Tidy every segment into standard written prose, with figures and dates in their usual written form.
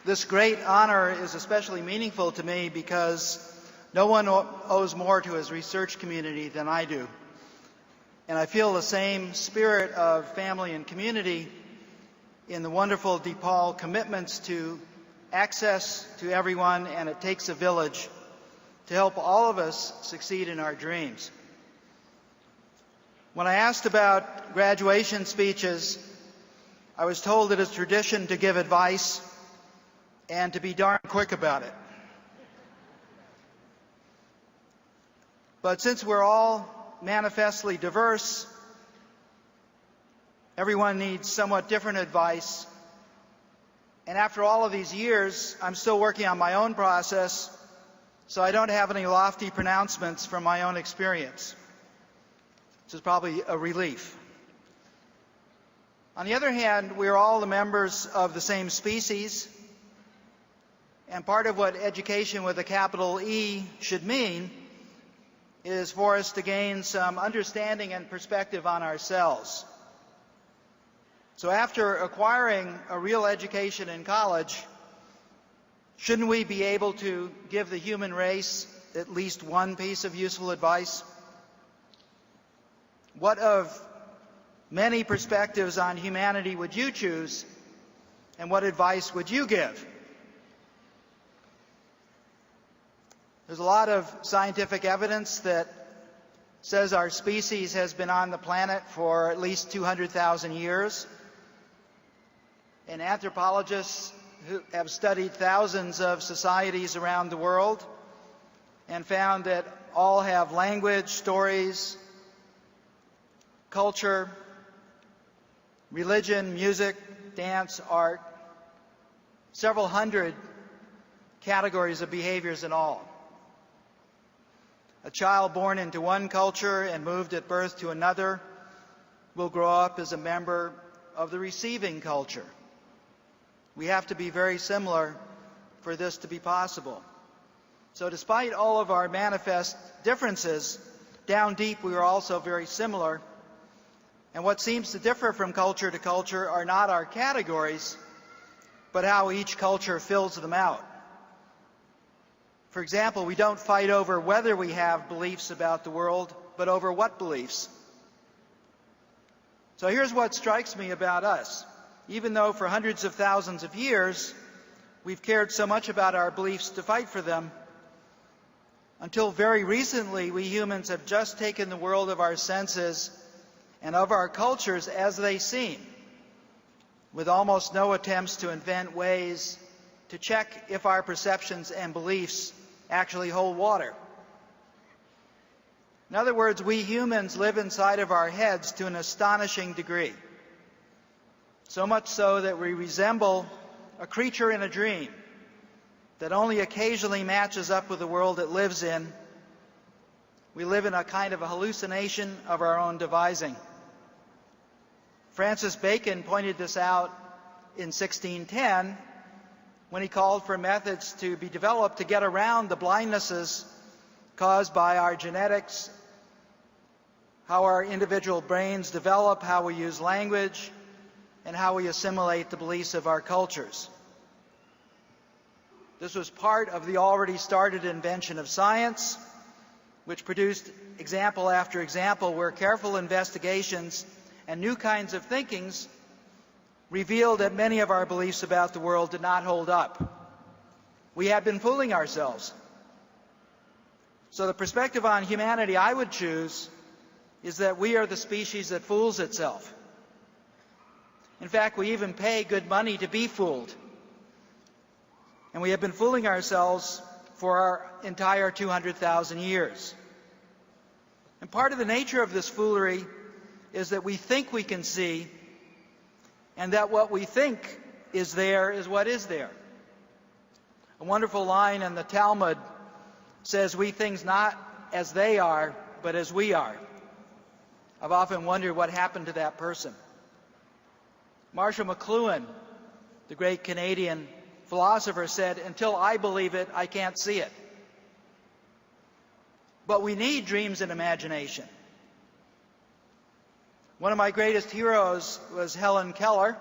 This great honor is especially meaningful to me because no one owes more to his research community than I do. And I feel the same spirit of family and community in the wonderful DePaul commitments to access to everyone, and it takes a village to help all of us succeed in our dreams. When I asked about graduation speeches, I was told it is tradition to give advice and to be darn quick about it. But since we're all manifestly diverse, everyone needs somewhat different advice. And after all of these years, I'm still working on my own process, so I don't have any lofty pronouncements from my own experience, which is probably a relief. On the other hand, we're all the members of the same species, and part of what education with a capital E should mean is for us to gain some understanding and perspective on ourselves. So after acquiring a real education in college, shouldn't we be able to give the human race at least one piece of useful advice? What of many perspectives on humanity would you choose, and what advice would you give? There's a lot of scientific evidence that says our species has been on the planet for at least 200,000 years. And anthropologists who have studied thousands of societies around the world and found that all have language, stories, culture, religion, music, dance, art, several hundred categories of behaviors in all. A child born into one culture and moved at birth to another will grow up as a member of the receiving culture. We have to be very similar for this to be possible. So despite all of our manifest differences, down deep we are also very similar. And what seems to differ from culture to culture are not our categories, but how each culture fills them out. For example, we don't fight over whether we have beliefs about the world, but over what beliefs. So here's what strikes me about us. Even though for hundreds of thousands of years we've cared so much about our beliefs to fight for them, until very recently we humans have just taken the world of our senses and of our cultures as they seem, with almost no attempts to invent ways to check if our perceptions and beliefs actually hold water. In other words, we humans live inside of our heads to an astonishing degree. So much so that we resemble a creature in a dream that only occasionally matches up with the world it lives in. We live in a kind of a hallucination of our own devising. Francis Bacon pointed this out in 1610 when he called for methods to be developed to get around the blindnesses caused by our genetics, how our individual brains develop, how we use language, and how we assimilate the beliefs of our cultures. This was part of the already started invention of science, which produced example after example where careful investigations and new kinds of thinkings revealed that many of our beliefs about the world did not hold up. We had been fooling ourselves. So the perspective on humanity I would choose is that we are the species that fools itself. In fact, we even pay good money to be fooled. And we have been fooling ourselves for our entire 200,000 years. And part of the nature of this foolery is that we think we can see, and that what we think is there is what is there. A wonderful line in the Talmud says, "We things not as they are, but as we are." I've often wondered what happened to that person. Marshall McLuhan, the great Canadian philosopher, said, "Until I believe it, I can't see it." But we need dreams and imagination. One of my greatest heroes was Helen Keller,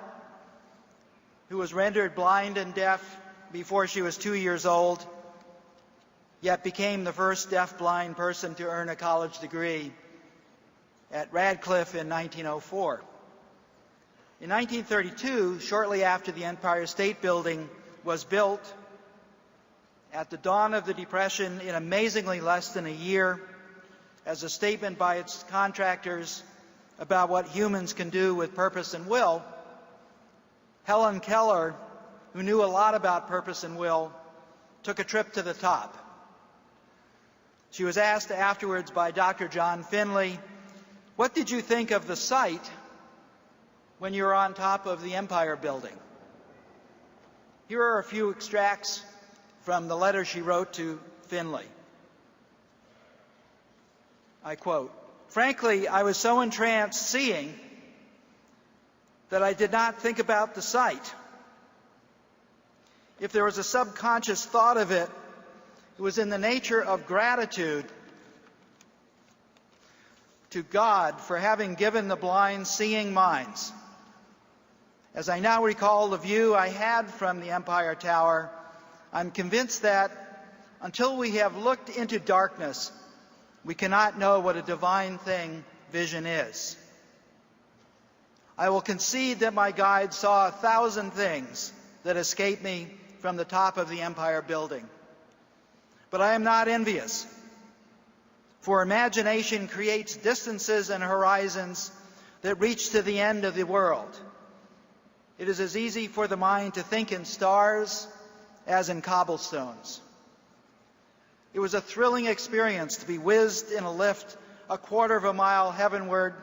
who was rendered blind and deaf before she was 2 years old, yet became the first deaf-blind person to earn a college degree at Radcliffe in 1904. In 1932, shortly after the Empire State Building was built, at the dawn of the Depression, in amazingly less than a year, as a statement by its contractors about what humans can do with purpose and will, Helen Keller, who knew a lot about purpose and will, took a trip to the top. She was asked afterwards by Dr. John Finley, "What did you think of the sight when you were on top of the Empire Building?" Here are a few extracts from the letter she wrote to Finley. I quote, "Frankly, I was so entranced seeing that I did not think about the sight. If there was a subconscious thought of it, it was in the nature of gratitude to God for having given the blind seeing minds. As I now recall the view I had from the Empire Tower, I'm convinced that until we have looked into darkness, we cannot know what a divine thing vision is. I will concede that my guide saw 1,000 things that escaped me from the top of the Empire Building. But I am not envious, for imagination creates distances and horizons that reach to the end of the world. It is as easy for the mind to think in stars as in cobblestones. It was a thrilling experience to be whizzed in a lift a quarter of a mile heavenward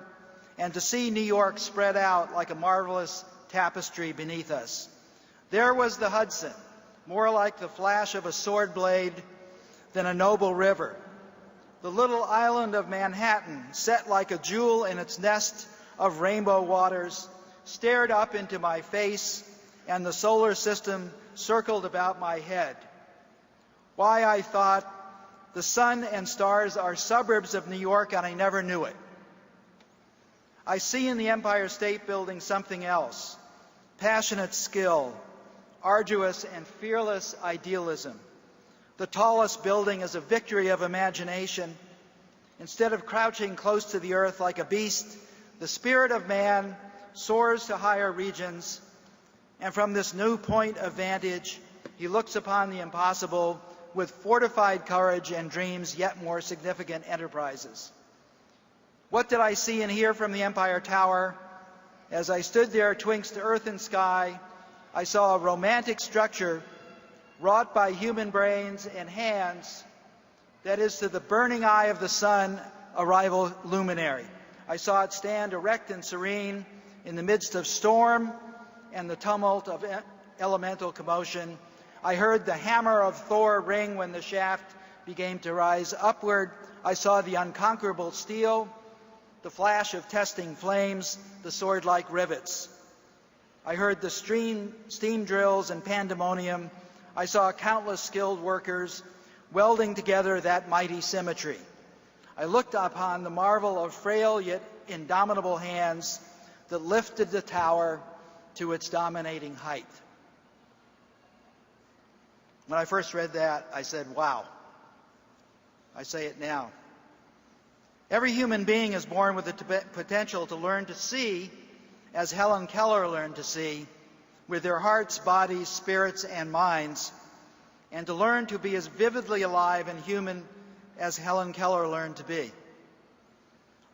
and to see New York spread out like a marvelous tapestry beneath us. There was the Hudson, more like the flash of a sword blade than a noble river. The little island of Manhattan, set like a jewel in its nest of rainbow waters, stared up into my face, and the solar system circled about my head. Why, I thought, the sun and stars are suburbs of New York, and I never knew it. I see in the Empire State Building something else: passionate skill, arduous and fearless idealism. The tallest building is a victory of imagination. Instead of crouching close to the earth like a beast, the spirit of man soars to higher regions, and from this new point of vantage, he looks upon the impossible with fortified courage and dreams yet more significant enterprises. What did I see and hear from the Empire Tower? As I stood there twixt earth and sky, I saw a romantic structure wrought by human brains and hands that is to the burning eye of the sun a rival luminary. I saw it stand erect and serene in the midst of storm and the tumult of elemental commotion. I heard the hammer of Thor ring when the shaft began to rise upward. I saw the unconquerable steel, the flash of testing flames, the sword-like rivets. I heard the steam drills and pandemonium. I saw countless skilled workers welding together that mighty symmetry. I looked upon the marvel of frail yet indomitable hands that lifted the tower to its dominating height. When I first read that, I said, wow. I say it now. Every human being is born with the potential to learn to see, as Helen Keller learned to see, with their hearts, bodies, spirits, and minds, and to learn to be as vividly alive and human as Helen Keller learned to be.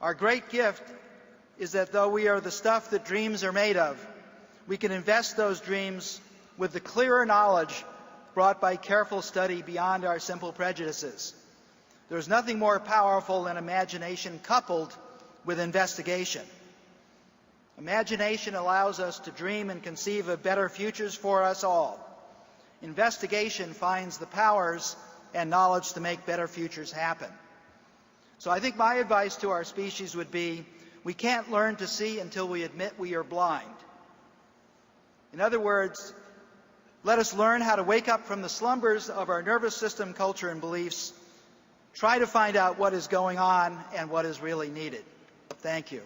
Our great gift is that though we are the stuff that dreams are made of, we can invest those dreams with the clearer knowledge brought by careful study beyond our simple prejudices. There's nothing more powerful than imagination coupled with investigation. Imagination allows us to dream and conceive of better futures for us all. Investigation finds the powers and knowledge to make better futures happen. So I think my advice to our species would be, we can't learn to see until we admit we are blind. In other words, let us learn how to wake up from the slumbers of our nervous system, culture, and beliefs. Try to find out what is going on and what is really needed. Thank you.